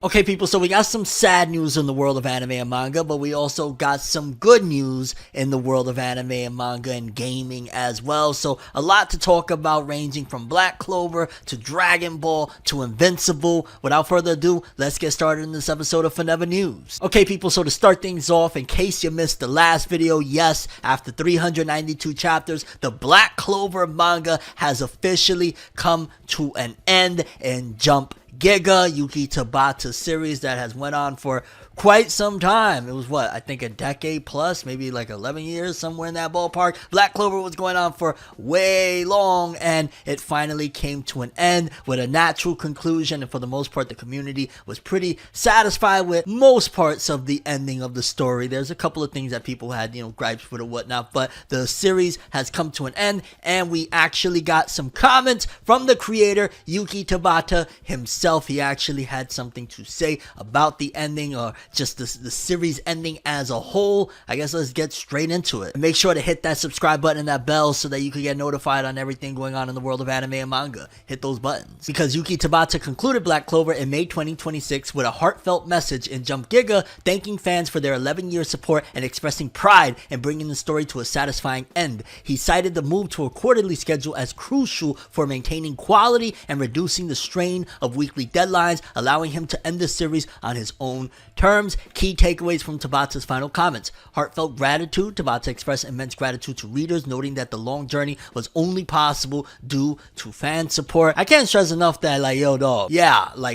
Okay, people, so we got some sad news in the world of anime and manga, but we also got some good news in the world of anime and manga and gaming as well. So a lot to talk about, ranging from Black Clover to Dragon Ball to Invincible. Without further ado, let's get started in this episode of Fornever News. Okay, people, so to start things off, in case you missed the last video, yes, after 392 chapters, the Black Clover manga has officially come to an end in Jump Giga Yuki Tabata series that has went on for quite some time. It was what, I think a decade plus, maybe like 11 years, somewhere in that ballpark. Black Clover was going on for way long, and it finally came to an end with a natural conclusion, and for the most part the community was pretty satisfied with most parts of the ending of the story. There's a couple of things that people had, gripes with or whatnot, but the series has come to an end, and we actually got some comments from the creator, Yuki Tabata himself. He actually had something to say about the ending, or just the series ending as a whole. I guess let's get straight into it. And make sure to hit that subscribe button and that bell so that you can get notified on everything going on in the world of anime and manga. Hit those buttons. Because Yuki Tabata concluded Black Clover in May 2026 with a heartfelt message in Jump Giga, thanking fans for their 11-year support and expressing pride in bringing the story to a satisfying end. He cited the move to a quarterly schedule as crucial for maintaining quality and reducing the strain of weekly deadlines, allowing him to end the series on his own terms. Key takeaways from Tabata's final comments. Heartfelt gratitude. Tabata expressed immense gratitude to readers, noting that the long journey was only possible due to fan support. I can't stress enough that,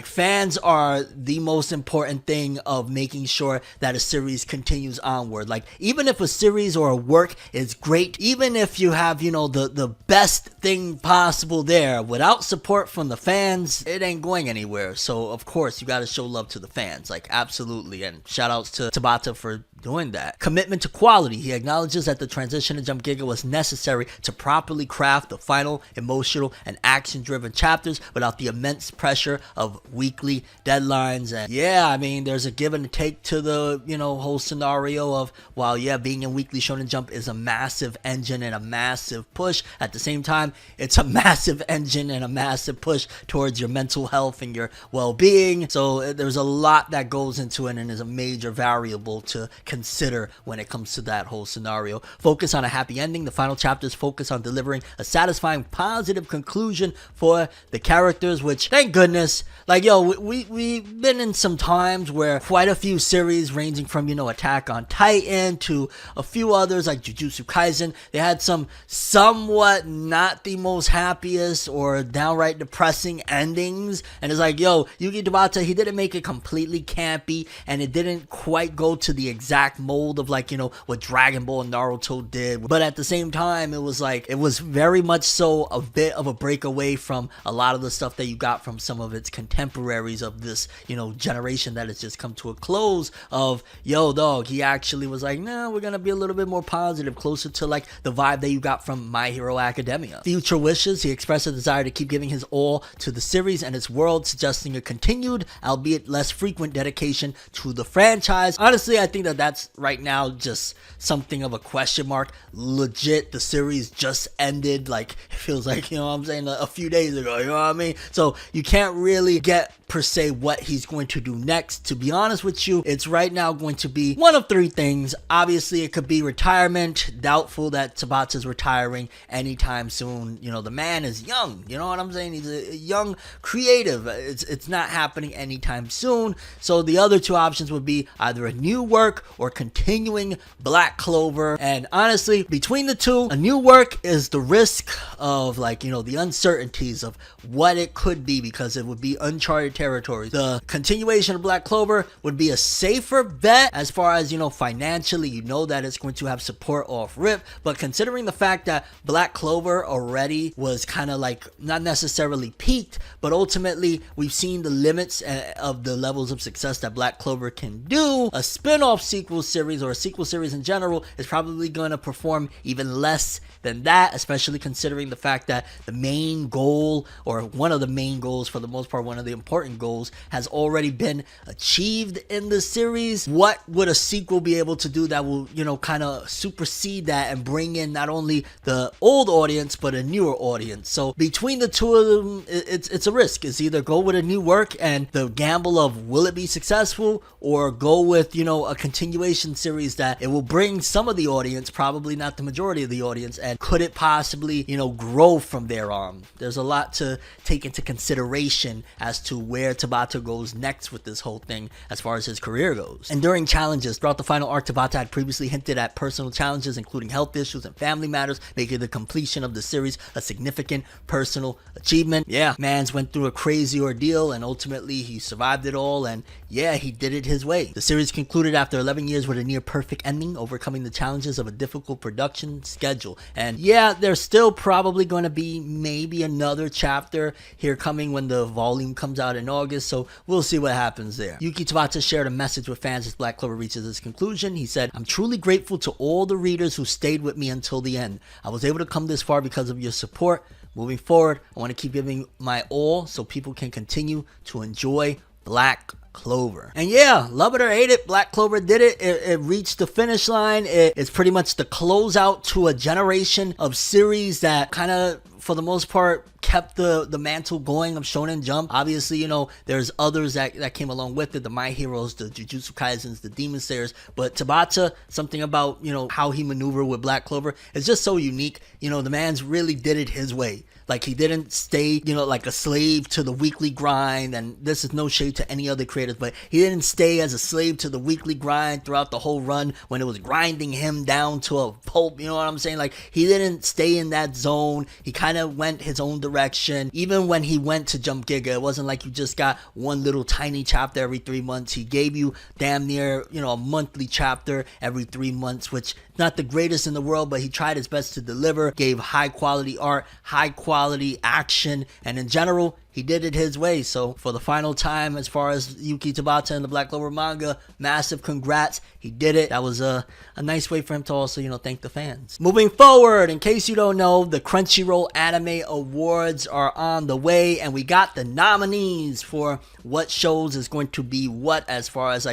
fans are the most important thing of making sure that a series continues onward. Like, even if a series or a work is great, even if you have, the best thing possible there, without support from the fans, it ain't going anywhere. So, of course, you gotta show love to the fans. Like, absolutely. And shout outs to Tabata for doing that. Commitment to quality. He acknowledges that the transition to Jump Giga was necessary to properly craft the final emotional and action-driven chapters without the immense pressure of weekly deadlines. And yeah, there's a give and take to the, whole scenario of, while being in Weekly Shonen Jump is a massive engine and a massive push, at the same time, it's a massive engine and a massive push towards your mental health and your well-being. So there's a lot that goes into it and is a major variable to consider when it comes to that whole scenario. Focus on a happy ending. The final chapters focus on delivering a satisfying positive conclusion for the characters, which, thank goodness, we've been in some times where quite a few series, ranging from, Attack on Titan to a few others like Jujutsu Kaisen, they had some somewhat not the most happiest or downright depressing endings, and it's like, Yuki Tabata, he didn't make it completely campy, and it didn't quite go to the exact mold of what Dragon Ball and Naruto did, but at the same time it was very much so a bit of a break away from a lot of the stuff that you got from some of its contemporaries of this generation that has just come to a close of, he actually was like, nah, we're gonna be a little bit more positive, closer to the vibe that you got from My Hero Academia. Future wishes. He expressed a desire to keep giving his all to the series and its world, suggesting a continued, albeit less frequent, dedication to the franchise. Honestly, I think that that's right now just something of a question mark. Legit, the series just ended, it feels like, a few days ago, you know what I mean? So you can't really get per se what he's going to do next. To be honest with you, it's right now going to be one of three things. Obviously, it could be retirement. Doubtful that Tabata's retiring anytime soon. The man is young, you know what I'm saying? He's a young creative. It's not happening anytime soon. So the other two options would be either a new work or continuing Black Clover. And honestly, between the two, a new work is the risk of the uncertainties of what it could be, because it would be uncharted territories. The continuation of Black Clover would be a safer bet as far as, financially, that it's going to have support off rip, but considering the fact that Black Clover already was kind of not necessarily peaked, but ultimately we've seen the limits of the levels of success that Black Clover can do, a spin-off sequel sequel series or a sequel series in general is probably going to perform even less than that, especially considering the fact that the main goal, or one of the main goals for the most part, one of the important goals, has already been achieved in the series. What would a sequel be able to do that will, kind of supersede that and bring in not only the old audience but a newer audience? So between the two of them, it's a risk. It's either go with a new work and the gamble of will it be successful, or go with, a continuation series that it will bring some of the audience, probably not the majority of the audience, and could it possibly, grow from there on? There's a lot to take into consideration as to where Tabata goes next with this whole thing as far as his career goes. And during challenges throughout the final arc, Tabata had previously hinted at personal challenges, including health issues and family matters, making the completion of the series a significant personal achievement. Yeah, Mans went through a crazy ordeal and ultimately he survived it all, and yeah, he did it his way. The series concluded after 11 years with a near perfect ending, overcoming the challenges of a difficult production schedule. And yeah, there's still probably going to be maybe another chapter here coming when the volume comes out in August, so we'll see what happens there. Yuki Tabata shared a message with fans as Black Clover reaches its conclusion. He said, "I'm truly grateful to all the readers who stayed with me until the end. I was able to come this far because of your support. Moving forward, I want to keep giving my all so people can continue to enjoy Black Clover." And yeah, love it or hate it, Black Clover did it. It reached the finish line. It's pretty much the closeout to a generation of series that kind of, for the most part, kept the mantle going of Shonen Jump. Obviously, there's others that came along with it, the My Heroes, the Jujutsu Kaisens, the Demon Slayers, but Tabata, something about, how he maneuvered with Black Clover is just so unique. The man's really did it his way. Like, he didn't stay, like a slave to the weekly grind, and this is no shade to any other creators, but he didn't stay as a slave to the weekly grind throughout the whole run when it was grinding him down to a pulp, you know what I'm saying? Like, he didn't stay in that zone. He kind of went his own direction. Even when he went to Jump Giga, it wasn't like you just got one little tiny chapter every 3 months. He gave you damn near, a monthly chapter every 3 months, which not the greatest in the world, but he tried his best to deliver, gave high quality art, high quality action, and in general, he did it his way. So for the final time, as far as Yuki Tabata and the Black Clover manga, massive congrats. He did it. That was a nice way for him to also, thank the fans. Moving forward, in case you don't know, the Crunchyroll Anime Awards are on the way, and we got the nominees for what shows is going to be what as far as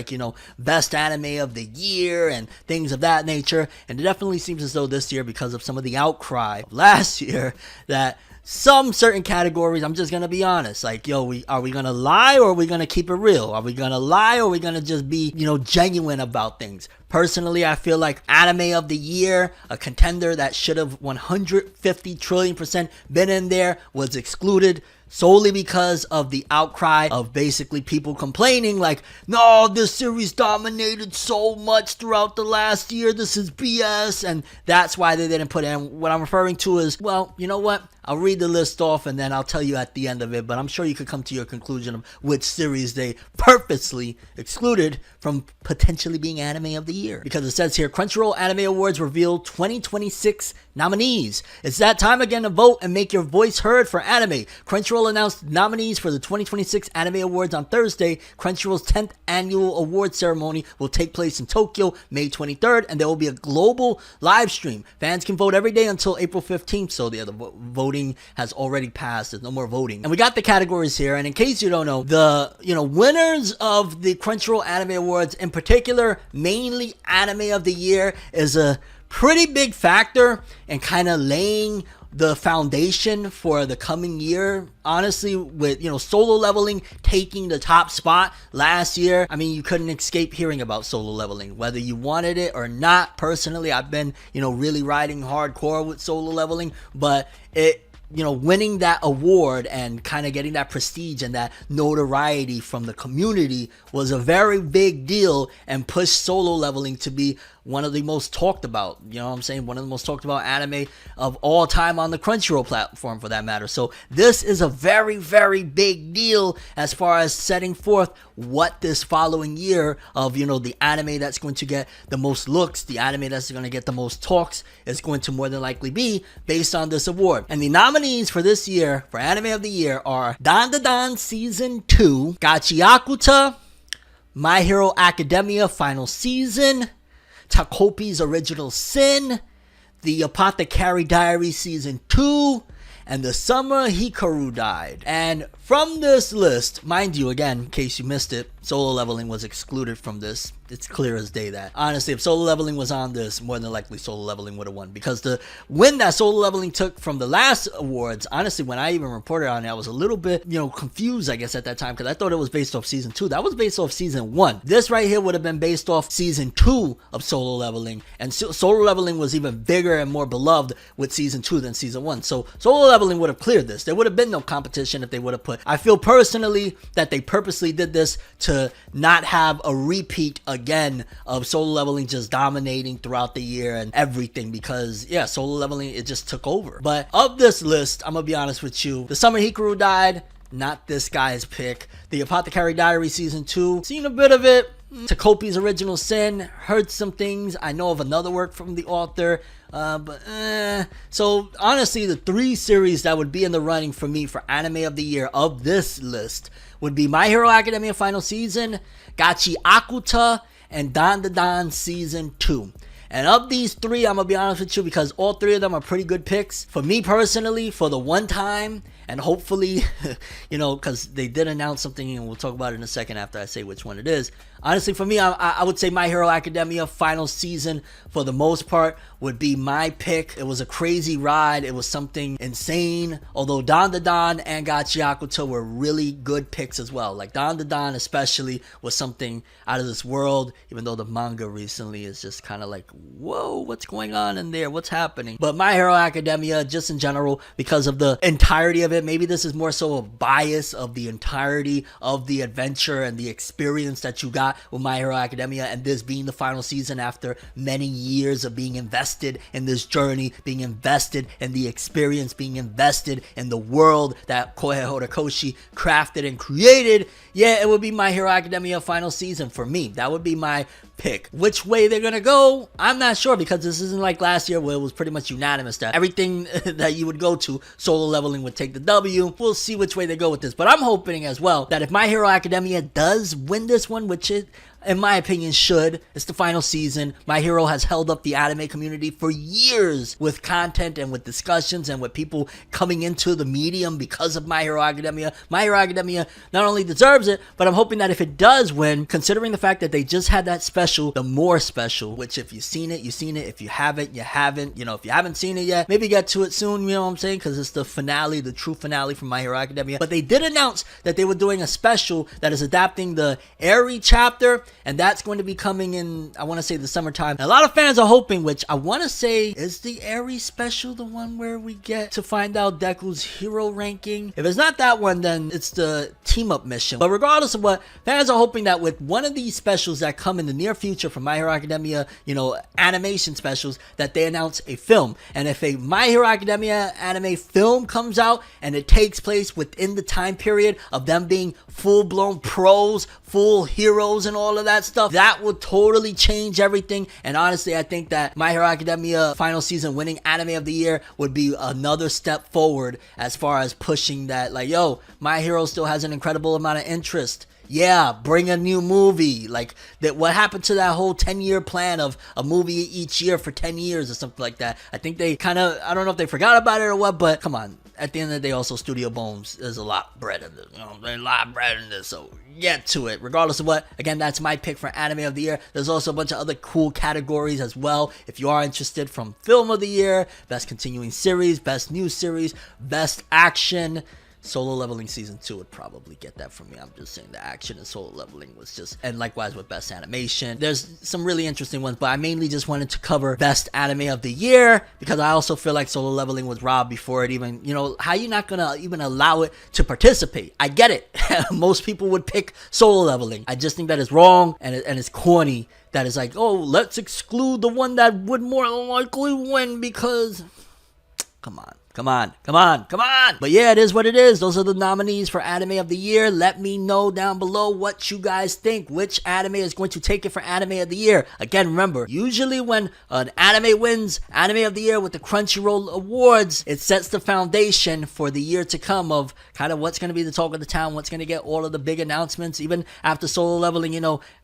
best anime of the year and things of that nature. And it definitely seems as though this year, because of some of the outcry of last year, that some certain categories, I'm just going to be honest, are we going to lie or are we going to keep it real? Are we going to lie or are we going to just be, genuine about things? Personally, I feel like Anime of the Year, a contender that should have 150 trillion% been in there, was excluded solely because of the outcry of basically people complaining like, no, this series dominated so much throughout the last year, this is BS, and that's why they didn't put it in. What I'm referring to is, well, you know what? I'll read the list off and then I'll tell you at the end of it, but I'm sure you could come to your conclusion of which series they purposely excluded from potentially being Anime of the Year. Because it says here, Crunchyroll Anime Awards revealed 2026 nominees. It's that time again to vote and make your voice heard for anime. Crunchyroll announced nominees for the 2026 Anime Awards on Thursday. Crunchyroll's 10th annual award ceremony will take place in Tokyo, May 23rd, and there will be a global live stream. Fans can vote every day until April 15th, so the voting has already passed. There's no more voting. And we got the categories here, and in case you don't know, the winners of the Crunchyroll Anime Awards, in particular, mainly Anime of the Year, is a pretty big factor in kind of laying the foundation for the coming year. Honestly, with Solo Leveling taking the top spot last year, I mean, you couldn't escape hearing about Solo Leveling, whether you wanted it or not. Personally, I've been really riding hardcore with Solo Leveling, but it winning that award and kind of getting that prestige and that notoriety from the community was a very big deal and pushed Solo Leveling to be one of the most talked about, one of the most talked about anime of all time on the Crunchyroll platform, for that matter. So this is a very, very big deal as far as setting forth what this following year of, the anime that's going to get the most looks, the anime that's going to get the most talks is going to more than likely be based on this award. And the nominees for this year, for Anime of the Year, are Dan Da Dan Season 2, Gachiakuta, My Hero Academia Final Season, Takopi's Original Sin, The Apothecary Diary Season 2, and The Summer Hikaru Died. And from this list, mind you, again, in case you missed it, Solo Leveling was excluded from this. It's clear as day that, honestly, if Solo Leveling was on this, more than likely Solo Leveling would have won. Because the win that Solo Leveling took from the last awards, honestly, when I even reported on it, I was a little bit, confused, I guess, at that time. Because I thought it was based off Season 2. That was based off Season 1. This right here would have been based off Season 2 of Solo Leveling. And Solo Leveling was even bigger and more beloved with Season 2 than Season 1. So Solo Leveling would have cleared this. There would have been no competition if they would have put... I feel personally that they purposely did this to not have a repeat again of Solo Leveling just dominating throughout the year and everything, because yeah, Solo Leveling, it just took over. But of this list, I'm gonna be honest with you, The Summer Hikaru Died, not this guy's pick. The Apothecary Diary Season 2, seen a bit of it. Takopi's Original Sin, heard some things. I know of another work from the author, So honestly, the 3 series that would be in the running for me for Anime of the Year of this list would be My Hero Academia Final Season, Gachi Akuta, and Dan Da Dan Season 2. And of these 3, I'm going to be honest with you, because all 3 of them are pretty good picks. For me personally, for the one time, and hopefully, because they did announce something, and we'll talk about it in a second after I say which one it is. Honestly, for me, I would say My Hero Academia Final Season, for the most part, would be my pick. It was a crazy ride. It was something insane. Although Dan Da Dan and Gachi Akuta were really good picks as well. Like Dan Da Dan especially was something out of this world, even though the manga recently is just kind of like, whoa, what's going on in there? What's happening? But My Hero Academia, just in general, because of the entirety of it, maybe this is more so a bias of the entirety of the adventure and the experience that you got with My Hero Academia, and this being the final season after many years of being invested in this journey, being invested in the experience, being invested in the world that Kohei Horikoshi crafted and created. Yeah, it would be My Hero Academia Final Season for me. That would be my pick. Which way they're gonna go, I'm not sure, because this isn't like last year where it was pretty much unanimous that everything that you would go to, Solo Leveling would take the W. We'll see which way they go with this, but I'm hoping as well that if My Hero Academia does win this one, which it, in my opinion, should. It's the final season. My Hero has held up the anime community for years with content and with discussions and with people coming into the medium because of My Hero Academia. My Hero Academia not only deserves it, but I'm hoping that if it does win, considering the fact that they just had that special, the more special, which if you've seen it, you've seen it. If you haven't, you haven't. If you haven't seen it yet, maybe get to it soon, you know what I'm saying? Because it's the finale, the true finale from My Hero Academia. But they did announce that they were doing a special that is adapting the AOTY chapter, and that's going to be coming in, I want to say, the summertime. And a lot of fans are hoping, which I want to say, is the AOTY special the one where we get to find out Deku's hero ranking? If it's not that one, then it's the team-up mission. But regardless of what, fans are hoping that with one of these specials that come in the near future from My Hero Academia, animation specials, that they announce a film. And if a My Hero Academia anime film comes out and it takes place within the time period of them being full-blown pros, full heroes and all of that stuff, that would totally change everything. And honestly, I think that My Hero Academia final season winning anime of the year would be another step forward as far as pushing that, like, yo, My Hero still has an incredible amount of interest. Yeah, bring a new movie. Like, that. What happened to that whole 10-year plan of a movie each year for 10 years or something like that? I think they kind of, I don't know if they forgot about it or what, but come on. At the end of the day, also, Studio Bones, there's a lot of bread in this. There's a lot of bread in this, so get to it. Regardless of what, again, that's my pick for Anime of the Year. There's also a bunch of other cool categories as well, if you are interested, from Film of the Year, Best Continuing Series, Best New Series, Best Action. Solo Leveling Season 2 would probably get that from me. I'm just saying the action in Solo Leveling was just, and likewise with Best Animation. There's some really interesting ones, but I mainly just wanted to cover Best Anime of the Year, because I also feel like Solo Leveling was robbed before it even, how you not gonna even allow it to participate? I get it. Most people would pick Solo Leveling. I just think that is wrong, and it's corny. That is like, oh, let's exclude the one that would more than likely win because... Come on. Come on. But yeah, it is what it is. Those are the nominees for Anime of the Year. Let me know down below what you guys think. Which anime is going to take it for Anime of the Year? Again, remember, usually when an anime wins Anime of the Year with the Crunchyroll Awards, it sets the foundation for the year to come of kind of what's going to be the talk of the town, what's going to get all of the big announcements. Even after Solo Leveling,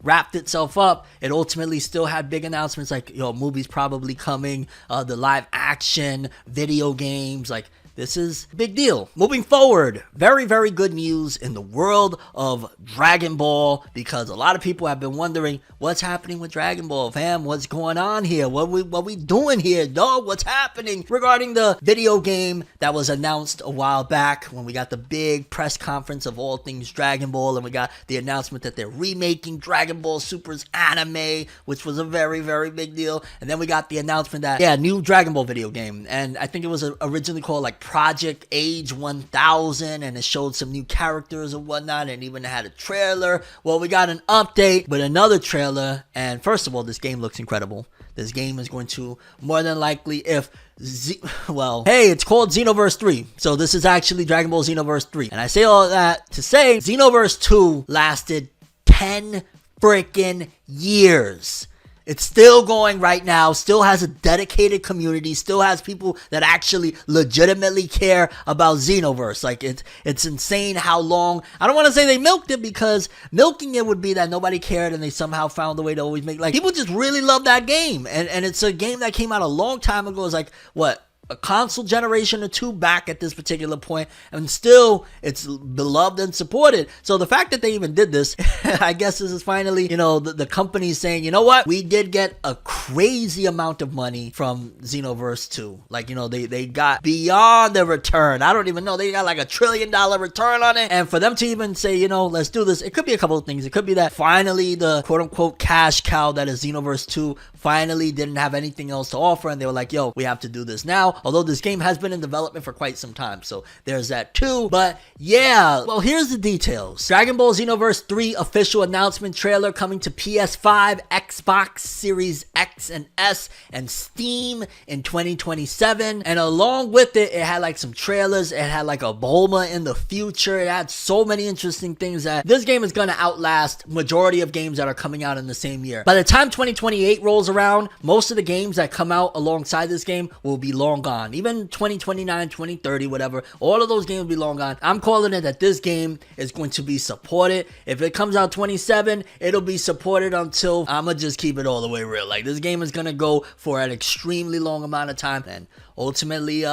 wrapped itself up, it ultimately still had big announcements like, movies probably coming, the live action, video games, like, this is a big deal. Moving forward, very, very good news in the world of Dragon Ball, because a lot of people have been wondering what's happening with Dragon Ball, fam. What's going on here? What we doing here, dog? What's happening? Regarding the video game that was announced a while back when we got the big press conference of all things Dragon Ball, and we got the announcement that they're remaking Dragon Ball Super's anime, which was a very, very big deal. And then we got the announcement that, new Dragon Ball video game. And I think it was originally called like Project Age 1000, and it showed some new characters and whatnot, and even had a trailer. Well, we got an update with another trailer, and first of all, this game looks incredible. This game is going to more than likely, hey, it's called Xenoverse 3, so this is actually Dragon Ball Xenoverse 3, and I say all that to say Xenoverse 2 lasted 10 freaking years. It's still going right now, still has a dedicated community, still has people that actually legitimately care about Xenoverse. Like, it's insane how long. I don't want to say they milked it, because milking it would be that nobody cared and they somehow found a way to always make, like, people just really love that game. And it's a game that came out a long time ago. It's like, what? A console generation or two back at this particular point, and still it's beloved and supported. So the fact that they even did this, I guess this is finally, the company saying, you know what, we did get a crazy amount of money from Xenoverse 2. Like, they got beyond the return. I don't even know, they got like $1 trillion return on it. And for them to even say, let's do this, it could be a couple of things. It could be that finally the quote unquote cash cow that is Xenoverse 2 finally didn't have anything else to offer, and they were like, yo, we have to do this now. Although this game has been in development for quite some time, so there's that too. But yeah, well, here's the details. Dragon Ball Xenoverse 3 official announcement trailer coming to PS5, Xbox Series X and S, and Steam in 2027. And along with it, it had like some trailers. It had like a Bulma in the future. It had so many interesting things that this game is going to outlast majority of games that are coming out in the same year. By the time 2028 rolls around, most of the games that come out alongside this game will be long gone. Even 2029, 2030, whatever, all of those games will be long gone. I'm calling it that this game is going to be supported. If it comes out 27, it'll be supported until, I'ma just keep it all the way real. Like, this game is gonna go for an extremely long amount of time, and ultimately,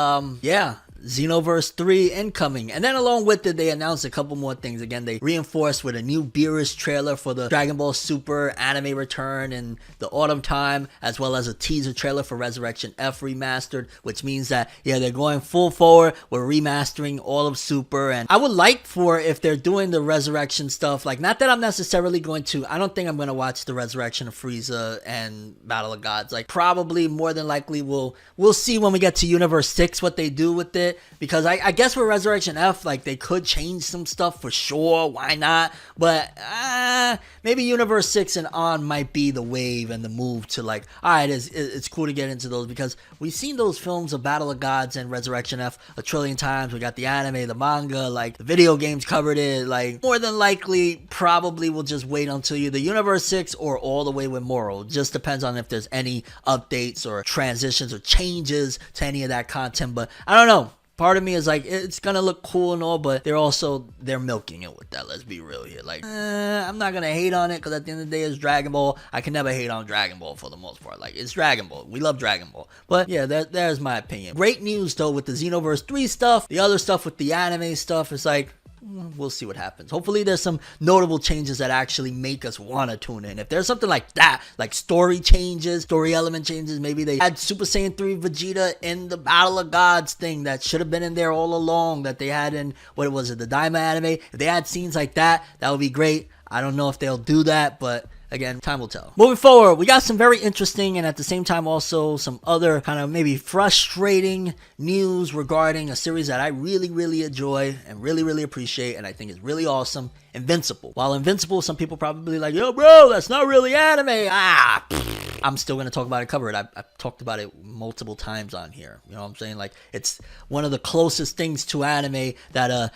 Xenoverse 3 incoming. And then along with it, they announced a couple more things. Again, they reinforced with a new Beerus trailer for the Dragon Ball Super anime return in the autumn time, as well as a teaser trailer for Resurrection F Remastered, which means that, they're going full forward. We're remastering all of Super, and I would like for, if they're doing the Resurrection stuff, like, not that I'm necessarily going to, I don't think I'm going to watch the Resurrection of Frieza and Battle of Gods. Like, probably more than likely we'll see when we get to Universe 6 what they do with it. Because I guess with Resurrection F, like, they could change some stuff for sure. Why not? But maybe Universe 6 and on might be the wave and the move to, like, alright, it's cool to get into those, because we've seen those films of Battle of Gods and Resurrection F a trillion times. We got the anime, the manga, like, the video games covered it. Like, more than likely, probably we'll just wait until either Universe 6 or all the way with Moro. Just depends on if there's any updates or transitions or changes to any of that content. But I don't know. Part of me is like, it's gonna look cool and all, but they're milking it with that. Let's be real here. Like, I'm not gonna hate on it, because at the end of the day, it's Dragon Ball. I can never hate on Dragon Ball for the most part. Like, it's Dragon Ball. We love Dragon Ball. But yeah, there's my opinion. Great news though with the Xenoverse 3 stuff. The other stuff with the anime stuff is like, we'll see what happens. Hopefully there's some notable changes that actually make us want to tune in. If there's something like that, like story changes, story element changes, maybe they had Super Saiyan 3 Vegeta in the Battle of Gods thing that should have been in there all along, that they had in, what was it, the Daima anime. If they had scenes like that, that would be great. I don't know if they'll do that, but again, time will tell. Moving forward, we got some very interesting and at the same time also some other kind of maybe frustrating news regarding a series that I really, really enjoy and really, really appreciate, and I think is really awesome, Invincible. While Invincible, some people probably like, yo bro, that's not really anime. I'm still going to talk about it, cover it. I've talked about it multiple times on here. You know what I'm saying? Like, it's one of the closest things to anime that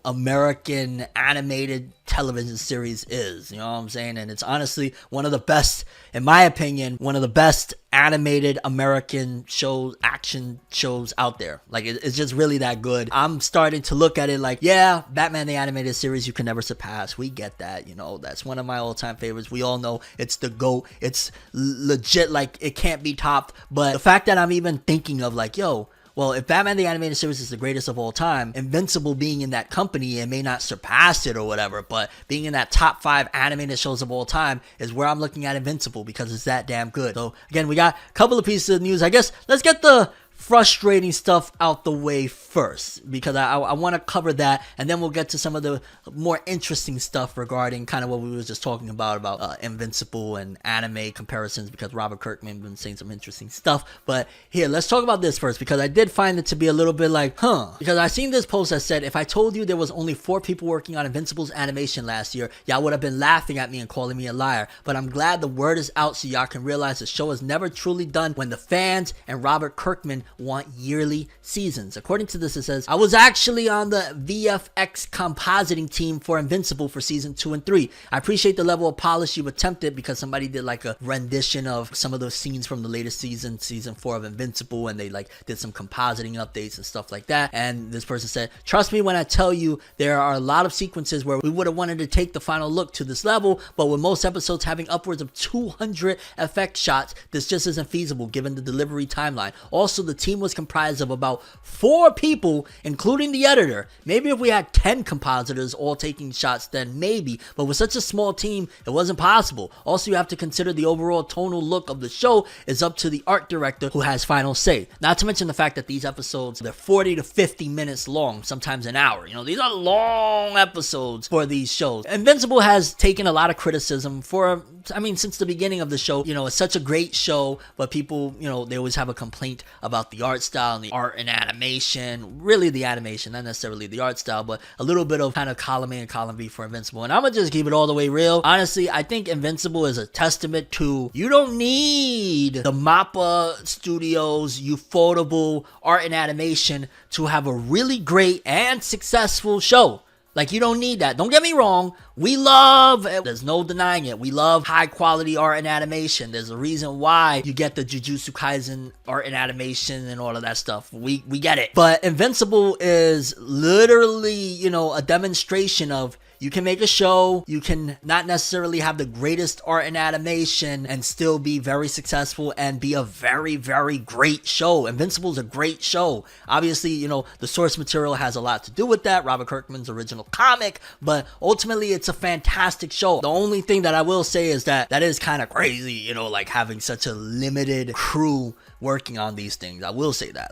American animated television series is. You know what I'm saying? And it's honestly one of the best, in my opinion, one of the best animated American shows, action shows out there. Like, it's just really that good. I'm starting to look at it like, yeah, Batman the Animated Series you can never surpass. We get that, that's one of my all-time favorites. We all know it's the GOAT. It's legit, like, it can't be topped. But the fact that I'm even thinking of like, yo, well, if Batman the Animated Series is the greatest of all time, Invincible being in that company, it may not surpass it or whatever, but being in that top 5 animated shows of all time is where I'm looking at Invincible, because it's that damn good. So again, we got a couple of pieces of news. I guess let's get the frustrating stuff out the way first, because I want to cover that, and then we'll get to some of the more interesting stuff regarding kind of what we were just talking about Invincible and anime comparisons, because Robert Kirkman been saying some interesting stuff. But here, let's talk about this first, because I did find it to be a little bit like, because I seen this post that said, if I told you there was only 4 people working on Invincible's animation last year, y'all would have been laughing at me and calling me a liar. But I'm glad the word is out so y'all can realize the show is never truly done when the fans and Robert Kirkman want yearly seasons. According to this, it says, I was actually on the VFX compositing team for Invincible for season 2 and 3. I appreciate the level of polish you attempted, because somebody did like a rendition of some of those scenes from the latest season 4 of Invincible, and they like did some compositing updates and stuff like that. And this person said, trust me when I tell you there are a lot of sequences where we would have wanted to take the final look to this level, but with most episodes having upwards of 200 effect shots, this just isn't feasible given the delivery timeline. Also, the team was comprised of about 4 people, including the editor. Maybe if we had 10 compositors all taking shots, then maybe, but with such a small team, it wasn't possible. Also, you have to consider the overall tonal look of the show is up to the art director, who has final say. Not to mention the fact that these episodes, they're 40 to 50 minutes long, sometimes an hour. These are long episodes for these shows. Invincible has taken a lot of criticism since the beginning of the show. It's such a great show, but people, they always have a complaint about the art style and the art and animation. Really the animation, not necessarily the art style, but a little bit of kind of column A and column B for Invincible. And I'm gonna just keep it all the way real. Honestly, I think Invincible is a testament to, you don't need the MAPPA Studios Ufotable art and animation to have a really great and successful show. Like, you don't need that. Don't get me wrong. We love, there's no denying it, we love high quality art and animation. There's a reason why you get the Jujutsu Kaisen art and animation and all of that stuff. We get it. But Invincible is literally, a demonstration of, you can make a show, you can not necessarily have the greatest art and animation and still be very successful and be a very, very great show. Invincible is a great show. Obviously, the source material has a lot to do with that, Robert Kirkman's original comic, but ultimately it's a fantastic show. The only thing that I will say is that is kind of crazy, like having such a limited crew working on these things. I will say that,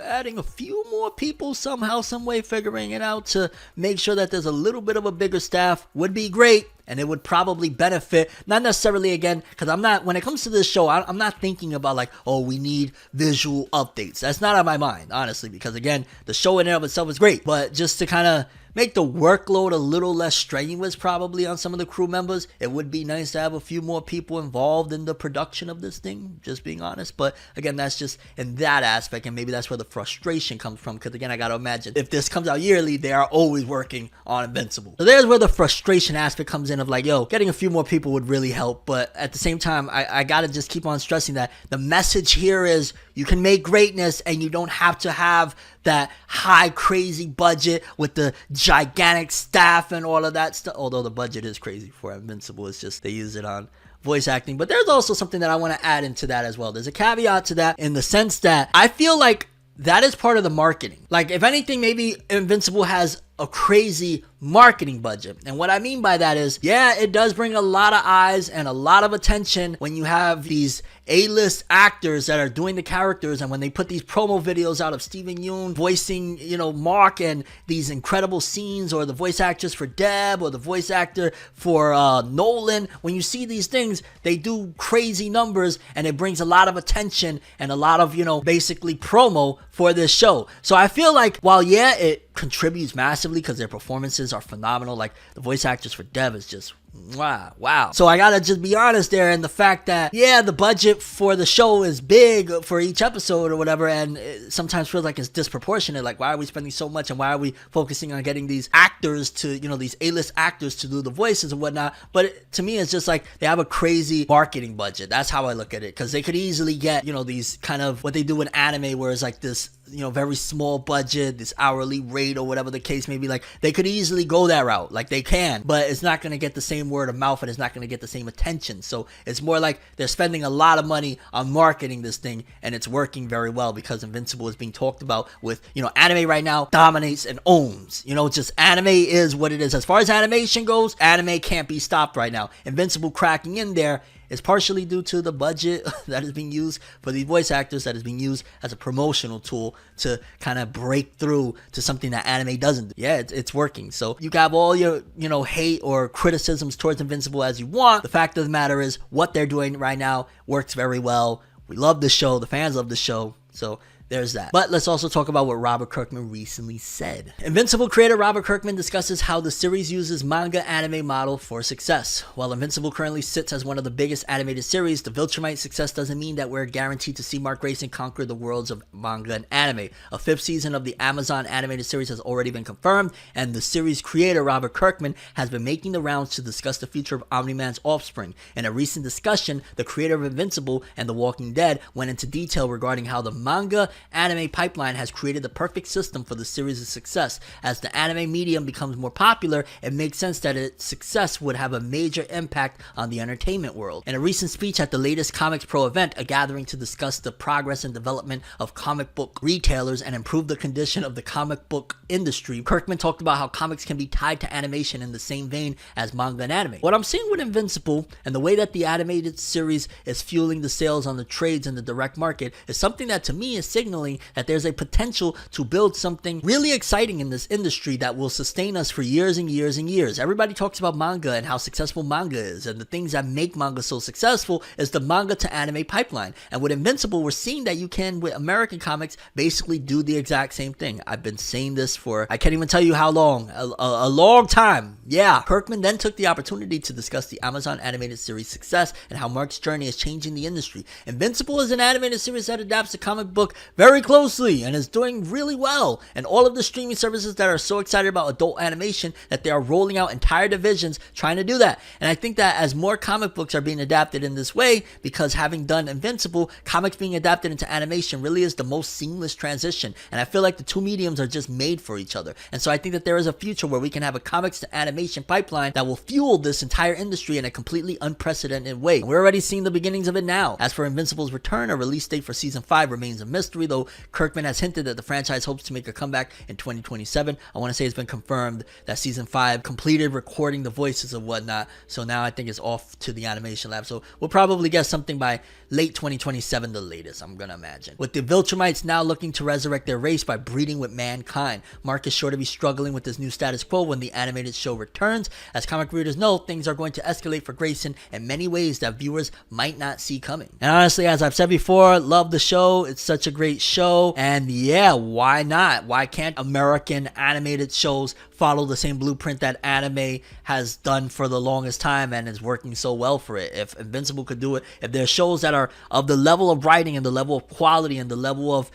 adding a few more people somehow, some way, figuring it out to make sure that there's a little bit of a bigger staff would be great. And it would probably benefit, not necessarily, again, because when it comes to this show, I'm not thinking about like, oh, we need visual updates. That's not on my mind, honestly, because again, the show in and of itself is great, but just to kind of make the workload a little less strenuous probably on some of the crew members, it would be nice to have a few more people involved in the production of this thing, just being honest. But again, that's just in that aspect, and maybe that's where the frustration comes from, because again, I gotta imagine if this comes out yearly, they are always working on Invincible. So there's where the frustration aspect comes in of like, yo, getting a few more people would really help. But at the same time, I gotta just keep on stressing that the message here is, you can make greatness and you don't have to have that high crazy budget with the gigantic staff and all of that stuff. Although the budget is crazy for Invincible, it's just they use it on voice acting. But there's also something that I want to add into that as well. There's a caveat to that in the sense that I feel like that is part of the marketing. Like, if anything, maybe Invincible has a crazy marketing budget. And what I mean by that is, yeah, it does bring a lot of eyes and a lot of attention when you have these A-list actors that are doing the characters, and when they put these promo videos out of Steven Yeun voicing, Mark, and these incredible scenes, or the voice actress for Deb, or the voice actor for Nolan, when you see these things, they do crazy numbers, and it brings a lot of attention and a lot of, basically promo for this show. So I feel like, while yeah, it contributes massively because their performances are phenomenal, like the voice actress for Dev is just Wow. So I gotta just be honest there, and the fact that, yeah, the budget for the show is big for each episode or whatever, and it sometimes feels like it's disproportionate. Like, why are we spending so much, and why are we focusing on getting these actors to, these A-list actors to do the voices and whatnot? But to me, it's just like they have a crazy marketing budget. That's how I look at it, because they could easily get, these kind of what they do in anime, where it's like this, very small budget, this hourly rate or whatever the case may be. Like, they could easily go that route, like they can, but it's not going to get the same word of mouth, and it's not going to get the same attention. So it's more like they're spending a lot of money on marketing this thing, and it's working very well, because Invincible is being talked about with, anime right now dominates and owns, just anime is what it is. As far as animation goes, anime can't be stopped right now. Invincible cracking in there is partially due to the budget that is being used for these voice actors, that is being used as a promotional tool to kind of break through to something that anime doesn't do. Yeah, it's working. So you can have all your, hate or criticisms towards Invincible as you want. The fact of the matter is, what they're doing right now works very well. We love the show. The fans love the show. So there's that. But let's also talk about what Robert Kirkman recently said. Invincible creator Robert Kirkman discusses how the series uses manga anime model for success. While Invincible currently sits as one of the biggest animated series, the Viltrumite success doesn't mean that we're guaranteed to see Mark Grayson conquer the worlds of manga and anime. A 5th season of the Amazon animated series has already been confirmed, and the series creator Robert Kirkman has been making the rounds to discuss the future of Omni-Man's offspring. In a recent discussion, the creator of Invincible and The Walking Dead went into detail regarding how the manga anime pipeline has created the perfect system for the series' success. As the anime medium becomes more popular, it makes sense that its success would have a major impact on the entertainment world. In a recent speech at the latest Comics Pro event, a gathering to discuss the progress and development of comic book retailers and improve the condition of the comic book industry, Kirkman talked about how comics can be tied to animation in the same vein as manga and anime. What I'm seeing with Invincible and the way that the animated series is fueling the sales on the trades and the direct market is something that to me is signaling that there's a potential to build something really exciting in this industry that will sustain us for years and years and years. Everybody talks about manga and how successful manga is, and the things that make manga so successful is the manga to anime pipeline. And with Invincible, we're seeing that you can, with American comics, basically do the exact same thing. I've been saying this for, I can't even tell you how long, a long time. Yeah. Kirkman then took the opportunity to discuss the Amazon animated series success and how Mark's journey is changing the industry. Invincible is an animated series that adapts the comic book very closely and is doing really well, and all of the streaming services that are so excited about adult animation that they are rolling out entire divisions trying to do that. And I think that as more comic books are being adapted in this way, because having done Invincible, comics being adapted into animation really is the most seamless transition, and I feel like the two mediums are just made for each other. And so I think that there is a future where we can have a comics to animation pipeline that will fuel this entire industry in a completely unprecedented way. And we're already seeing the beginnings of it now. As for Invincible's return, a release date for season 5 remains a mystery, though Kirkman has hinted that the franchise hopes to make a comeback in 2027. I want to say it's been confirmed that season 5 completed recording the voices and whatnot, so now I think it's off to the animation lab. So we'll probably get something by late 2027, the latest, I'm gonna imagine. With the Viltrumites now looking to resurrect their race by breeding with mankind, Mark is sure to be struggling with this new status quo when the animated show returns. As comic readers know, things are going to escalate for Grayson in many ways that viewers might not see coming. And honestly, as I've said before, love the show. It's such a great show, and yeah, why not? Why can't American animated shows follow the same blueprint that anime has done for the longest time and is working so well for it? If Invincible could do it, if there's shows that are of the level of writing and the level of quality and the level of,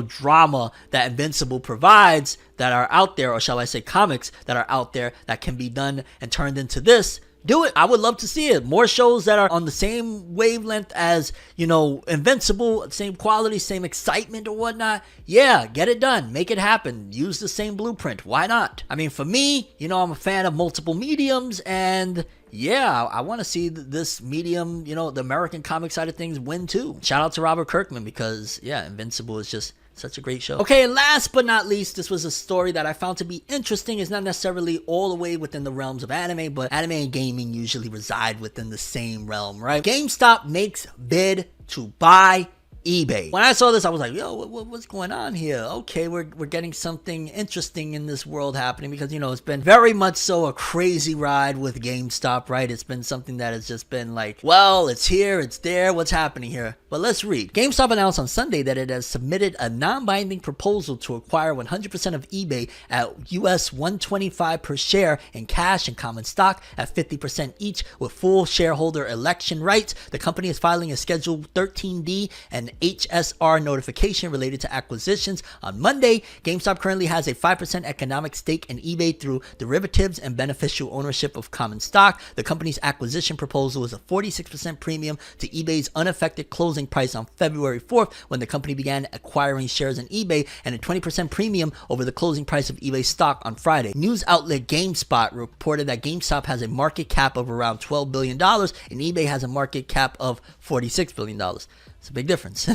drama that Invincible provides that are out there, or shall I say comics that are out there that can be done and turned into this, do it. I would love to see it. More shows that are on the same wavelength as, Invincible, same quality, same excitement or whatnot. Yeah, get it done. Make it happen. Use the same blueprint. Why not? I mean, for me, I'm a fan of multiple mediums, and yeah, I want to see this medium, the American comic side of things win too. Shout out to Robert Kirkman, because yeah, Invincible is just such a great show. Okay, and last but not least, this was a story that I found to be interesting. It's not necessarily all the way within the realms of anime, but anime and gaming usually reside within the same realm, right? GameStop makes bid to buy eBay. When I saw this, I was like, yo, what's going on here? Okay, we're getting something interesting in this world happening, because, you know, it's been very much so a crazy ride with GameStop, right? It's been something that has just been like, well, it's here, it's there, what's happening here? But let's read. GameStop announced on Sunday that it has submitted a non-binding proposal to acquire 100% of eBay at US $125 per share in cash and common stock at 50% each, with full shareholder election rights. The company is filing a Schedule 13D and HSR notification related to acquisitions on Monday. GameStop currently has a 5% economic stake in eBay through derivatives and beneficial ownership of common stock. The company's acquisition proposal is a 46% premium to eBay's unaffected closing price on February 4th, when the company began acquiring shares in eBay, and a 20% premium over the closing price of eBay stock on Friday. News outlet GameSpot reported that GameStop has a market cap of around $12 billion and eBay has a market cap of $46 billion. It's a big difference.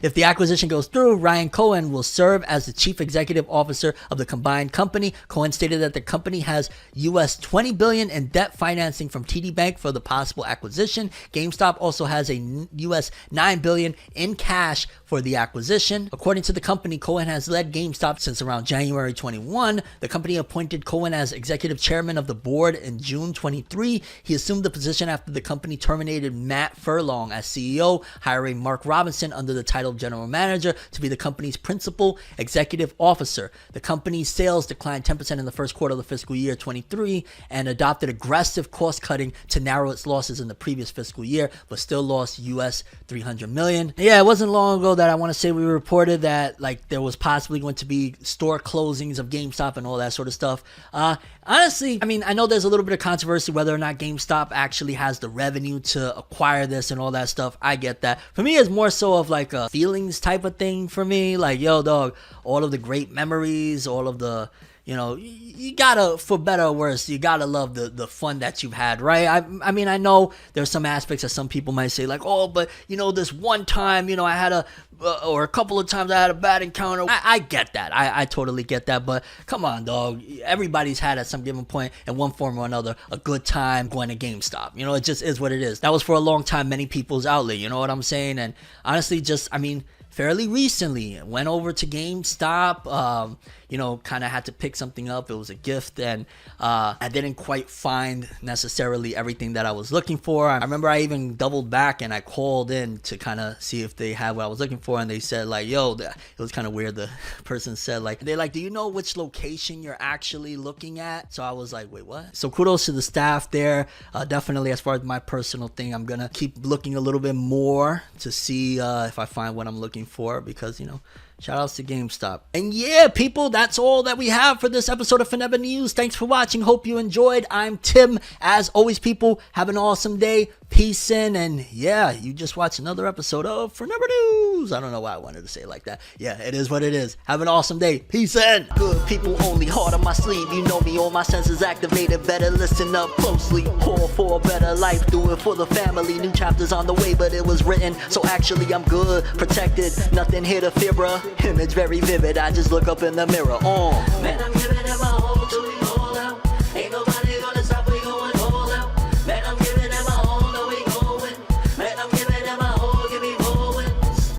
If the acquisition goes through, Ryan Cohen will serve as the chief executive officer of the combined company. Cohen stated that the company has US $20 billion in debt financing from TD Bank for the possible acquisition. GameStop also has a US $9 billion in cash for the acquisition. According to the company, Cohen has led GameStop since around January 21. The company appointed Cohen as executive chairman of the board in June 23. He assumed the position after the company terminated Matt Furlong as CEO, hiring Mark Robinson under the title of general manager to be the company's principal executive officer. The company's sales declined 10% in the first quarter of the fiscal year 23 and adopted aggressive cost cutting to narrow its losses in the previous fiscal year, but still lost US $300 million. Yeah, it wasn't long ago that I want to say we reported that like there was possibly going to be store closings of GameStop and all that sort of stuff. Honestly, I mean, I know there's a little bit of controversy whether or not GameStop actually has the revenue to acquire this and all that stuff. I get that. For me, it's more so of like a feelings type of thing for me. Like, yo, dog, all of the great memories, all of the, you know, you gotta, for better or worse, you gotta love the fun that you've had, right? I mean, I know there's some aspects that some people might say like, oh, but, you know, this one time, you know, I had or a couple of times I had a bad encounter. I get that. I totally get that. But come on, dog. Everybody's had at some given point in one form or another a good time going to GameStop. You know, it just is what it is. That was for a long time many people's outlet. You know what I'm saying? And honestly, just, I mean, fairly recently went over to GameStop, you know, kind of had to pick something up. It was a gift, and I didn't quite find necessarily everything that I was looking for. I remember I even doubled back and I called in to kind of see if they had what I was looking for, and they said like, yo, it was kind of weird. The person said like, they're like, do you know which location you're actually looking at? So I was like, wait, what? So kudos to the staff there. Definitely, as far as my personal thing, I'm gonna keep looking a little bit more to see if I find what I'm looking for, because, you know, shout outs to GameStop. And yeah, people, that's all that we have for this episode of Fornever News. Thanks for watching. Hope you enjoyed. I'm Tim. As always, people, have an awesome day. Peace in. And yeah, you just watched another episode of Fornever News. I don't know why I wanted to say it like that. Yeah, it is what it is. Have an awesome day. Peace in. Good people only, heart on my sleeve. You know me, all my senses activated. Better listen up closely. Call for a better life. Do it for the family. New chapters on the way, but it was written. So actually, I'm good. Protected. Nothing here to fear, bruh. Image very vivid. I just look up in the mirror. Oh, man.